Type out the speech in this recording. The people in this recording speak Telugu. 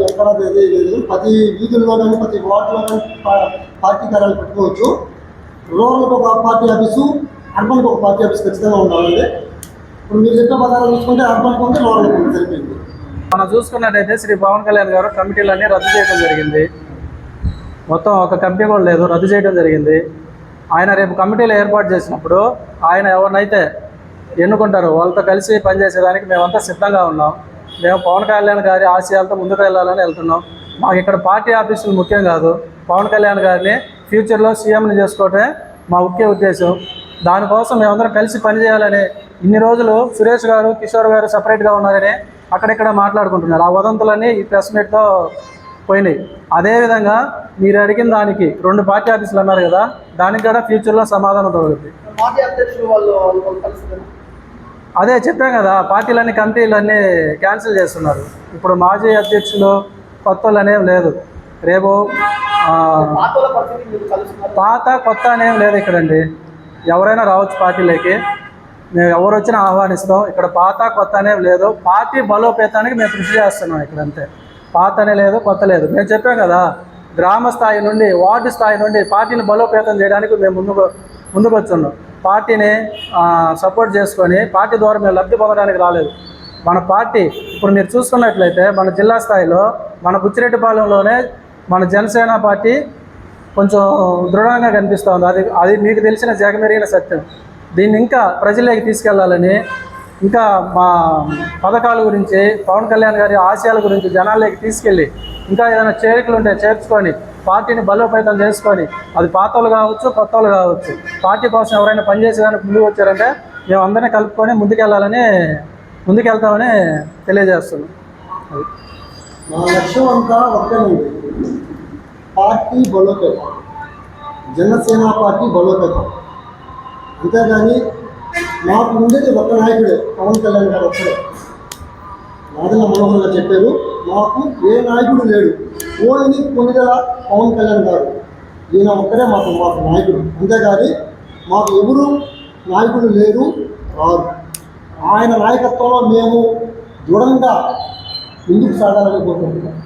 ఎక్కడ లేదు, ప్రతి వీధుల్లో కానీ ప్రతి వార్డులో కానీ పార్టీ కార్యాలు పెట్టుకోవచ్చు. రూరల్కి ఒక పార్టీ ఆఫీసు, అర్బన్కి ఒక పార్టీ ఆఫీస్ ఖచ్చితంగా ఉండాలండి. ఇప్పుడు మీరు చెప్పిన ప్రకారం చూసుకుంటే అర్బన్కి ఉంది, రూరల్కి ఉంది, సరిపోయింది. మనం చూసుకున్నట్టయితే శ్రీ పవన్ కళ్యాణ్ గారు కమిటీలన్నీ రద్దు చేయడం జరిగింది. మొత్తం ఒక కమిటీ కూడా లేదు, రద్దు చేయడం జరిగింది. ఆయన రేపు కమిటీలు ఏర్పాటు చేసినప్పుడు ఆయన ఎవరినైతే ఎన్నుకుంటారో వాళ్ళతో కలిసి పనిచేసేదానికి మేమంతా సిద్ధంగా ఉన్నాం. మేము పవన్ కళ్యాణ్ గారి ఆశయాలతో ముందుకు వెళ్ళాలని వెళ్తున్నాం. మాకు ఇక్కడ పార్టీ ఆఫీసులు ముఖ్యం కాదు, పవన్ కళ్యాణ్ గారిని ఫ్యూచర్లో సీఎంని చేసుకోవటమే మా ముఖ్య ఉద్దేశం. దానికోసం మేమందరం కలిసి పనిచేయాలని ఇన్ని రోజులు సురేష్ గారు, కిషోర్ గారు సపరేట్గా ఉన్నారని అక్కడిక్కడ మాట్లాడుకుంటున్నారు. ఆ వదంతులన్నీ ఈ ప్రెస్ మీట్తో పోయినాయి. అదేవిధంగా మీరు అడిగిన దానికి 2 పార్టీ ఆఫీసులు అన్నారు కదా, దానికి కూడా ఫ్యూచర్లో సమాధానం దొరుకుతుంది. అదే చెప్పాం కదా, పార్టీలన్నీ కమిటీలన్నీ క్యాన్సిల్ చేస్తున్నారు. ఇప్పుడు మాజీ అధ్యక్షులు కొత్త అనేం లేదు. రేపు పాత కొత్త అనేం లేదు ఇక్కడండి. ఎవరైనా రావచ్చు పార్టీలోకి, మేము ఎవరు వచ్చినా ఆహ్వానిస్తాం. ఇక్కడ పాత కొత్త అనేం లేదు. పార్టీ బలోపేతానికి మేము కృషి చేస్తున్నాం ఇక్కడ, అంతే. పాత అనే లేదు, కొత్త లేదు. మేము చెప్పాం కదా, గ్రామ స్థాయి నుండి వార్డు స్థాయి నుండి పార్టీని బలోపేతం చేయడానికి మేము ముందుకు వచ్చున్నాం. పార్టీని సపోర్ట్ చేసుకొని పార్టీ ద్వారా మేము లబ్ధి పొందడానికి రాలేదు. మన పార్టీ ఇప్పుడు మీరు చూసుకున్నట్లయితే మన జిల్లా స్థాయిలో మన బుచ్చిరెడ్డిపాలెంలోనే మన జనసేన పార్టీ కొంచెం దృఢంగా కనిపిస్తుంది. అది మీకు తెలిసిన జగమెరిగిన సత్యం. దీన్ని ఇంకా ప్రజల్లోకి తీసుకెళ్లాలని, ఇంకా మా పథకాల గురించి, పవన్ కళ్యాణ్ గారి ఆశయాల గురించి జనాల్లోకి తీసుకెళ్ళి ఇంకా ఏదైనా చేరికలు ఉంటే చేర్చుకొని పార్టీని బలోపేతం చేసుకొని, అది పాతలు కావచ్చు, కొత్తలు కావచ్చు, పార్టీ కోసం ఎవరైనా పనిచేసేదానికి ముందుకు వచ్చారంటే మేము అందరినీ కలుపుకొని ముందుకెళ్తామని తెలియజేస్తున్నాం. మా లక్ష్యం అంతా ఒక్కనండి, పార్టీ బలోపేతం, జనసేన పార్టీ బలోపేతం. అంతేగాని మాకు ఉండేది ఒక్క నాయకుడే, పవన్ కళ్యాణ్ గారు ఒక్కడే. నాదన మనోహర్ గారు చెప్పారు, మాకు ఏ నాయకుడు లేడు, ఓన్లీ కొన్నిదల పవన్ కళ్యాణ్ గారు, ఈయన ఒక్కడే మాకు నాయకుడు. అంతేగాని మాకు ఎవరు నాయకులు లేరు, రారు. ఆయన నాయకత్వంలో మేము దృఢంగా ముందుకు సాగాలని కోరుకుంటున్నాం.